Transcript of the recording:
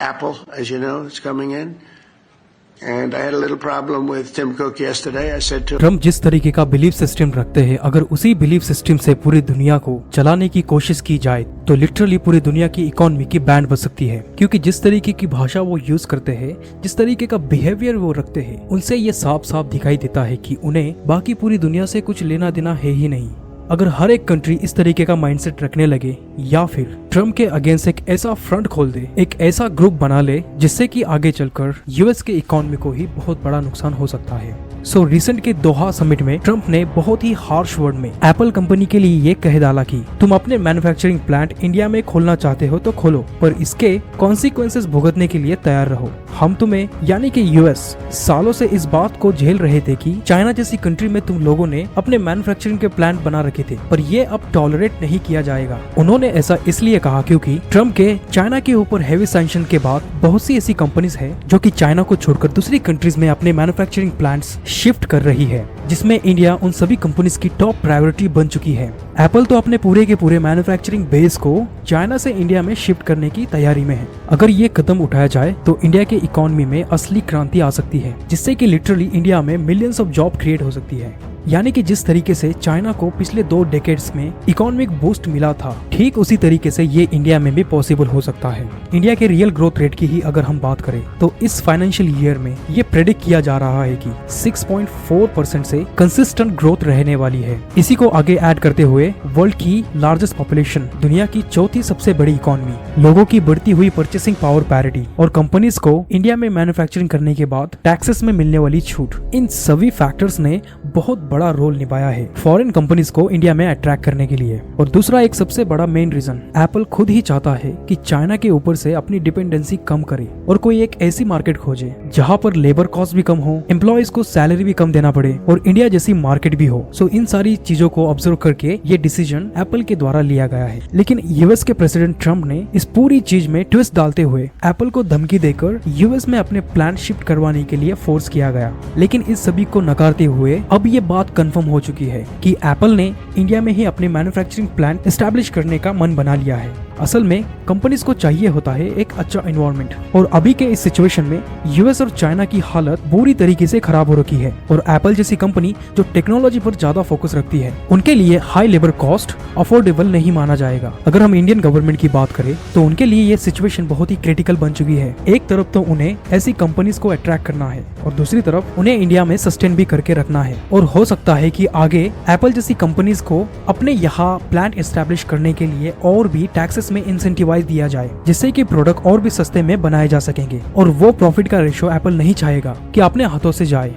Apple, as you know, is coming in. And I had a little problem with Tim Cook yesterday. I said to Trump जिस तरीके का belief system रखते हैं, अगर उसी belief system से पूरी दुनिया को चलाने की कोशिश की जाए तो लिटरली पूरी दुनिया की इकोनॉमी की बैंड बज सकती है। क्योंकि जिस तरीके की भाषा वो यूज करते हैं, जिस तरीके का बिहेवियर वो रखते हैं, उनसे ये साफ साफ दिखाई देता है कि उन्हें बाकी पूरी दुनिया से कुछ लेना देना है ही नहीं। अगर हर एक कंट्री इस तरीके का माइंडसेट रखने लगे या फिर ट्रम्प के अगेंस्ट एक ऐसा फ्रंट खोल दे, एक ऐसा ग्रुप बना ले जिससे कि आगे चलकर यूएस के इकोनॉमी को ही बहुत बड़ा नुकसान हो सकता है। सो रिसेंट के दोहा समिट में ट्रम्प ने बहुत ही हार्श वर्ड में एप्पल कंपनी के लिए ये कह डाला कि तुम अपने मैन्युफैक्चरिंग प्लांट इंडिया में खोलना चाहते हो तो खोलो, पर इसके कॉन्सिक्वेंसेस भुगतने के लिए तैयार रहो। हम तुम्हें यानी कि यूएस सालों से इस बात को झेल रहे थे कि चाइना जैसी कंट्री में तुम लोगों ने अपने मैन्युफैक्चरिंग के प्लांट बना रखे थे, पर ये अब टॉलरेट नहीं किया जाएगा। उन्होंने ऐसा इसलिए कहा क्योंकि ट्रम्प के चाइना के ऊपर हैवी सैंक्शन के बाद बहुत सी ऐसी कंपनीज है जो कि चाइना को छोड़कर दूसरी कंट्रीज में अपने मैन्युफैक्चरिंग प्लांट्स शिफ्ट कर रही है, जिसमें इंडिया उन सभी कंपनीज की टॉप प्रायोरिटी बन चुकी है। एप्पल तो अपने पूरे के पूरे मैन्युफैक्चरिंग बेस को चाइना से इंडिया में शिफ्ट करने की तैयारी में है। अगर ये कदम उठाया जाए तो इंडिया के इकोनॉमी में असली क्रांति आ सकती है, जिससे कि लिटरली इंडिया में मिलियंस ऑफ जॉब क्रिएट हो सकती है। यानी कि जिस तरीके से चाइना को पिछले 2 डेकेड्स में इकोनॉमिक बूस्ट मिला था, ठीक उसी तरीके से ये इंडिया में भी पॉसिबल हो सकता है। इंडिया के रियल ग्रोथ रेट की ही अगर हम बात करें तो इस फाइनेंशियल ईयर में ये प्रेडिक्ट किया जा रहा है कि 6.4% से कंसिस्टेंट ग्रोथ रहने वाली है। इसी को आगे ऐड करते हुए वर्ल्ड की लार्जेस्ट पॉपुलेशन, दुनिया की 4थी सबसे बड़ी इकोनॉमी, लोगों की बढ़ती हुई परचेसिंग पावर पैरिटी और कंपनीज को इंडिया में मैन्युफैक्चरिंग करने के बाद टैक्सेस में मिलने वाली छूट, इन सभी फैक्टर्स ने बहुत बड़ा रोल निभाया है फॉरेन कंपनीज को इंडिया में अट्रैक्ट करने के लिए। और दूसरा एक सबसे बड़ा मेन रीजन, एप्पल खुद ही चाहता है कि चाइना के ऊपर से अपनी डिपेंडेंसी कम करे और कोई एक ऐसी मार्केट खोजे जहां पर लेबर कॉस्ट भी कम हो, एम्प्लॉयज को सैलरी भी कम देना पड़े और इंडिया जैसी मार्केट भी हो। सो इन सारी चीजों को ऑब्जर्व करके ये डिसीजन एप्पल के द्वारा लिया गया है। लेकिन यूएस के प्रेसिडेंट ट्रम्प ने इस पूरी चीज में ट्विस्ट डालते हुए एप्पल को धमकी देकर यूएस में अपने प्लांट शिफ्ट करवाने के लिए फोर्स किया गया। लेकिन इस सभी को नकारते हुए अब ये बात कंफर्म हो चुकी है कि एप्पल ने इंडिया में ही अपने मैन्युफैक्चरिंग प्लांट एस्टैब्लिश करने का मन बना लिया है। असल में कंपनीज को चाहिए होता है एक अच्छा एनवायरनमेंट, और अभी के इस सिचुएशन में यूएस और चाइना की हालत बुरी तरीके से खराब हो रखी है। और एप्पल जैसी कंपनी जो टेक्नोलॉजी पर ज्यादा फोकस रखती है, उनके लिए हाई लेबर कॉस्ट अफोर्डेबल नहीं माना जाएगा। अगर हम इंडियन गवर्नमेंट की बात करें तो उनके लिए ये सिचुएशन बहुत ही क्रिटिकल बन चुकी है। एक तरफ तो उन्हें ऐसी कंपनीज को अट्रैक्ट करना है और दूसरी तरफ उन्हें इंडिया में सस्टेन भी करके रखना है। और हो सकता है कि आगे एप्पल जैसी कंपनीज को अपने यहाँ प्लांट एस्टैब्लिश करने के लिए और भी टैक्सेस में इंसेंटिवाइज दिया जाए, जिससे कि प्रोडक्ट और भी सस्ते में बनाए जा सकेंगे। और वो प्रॉफिट का रेशियो एप्पल नहीं चाहेगा कि अपने हाथों से जाए।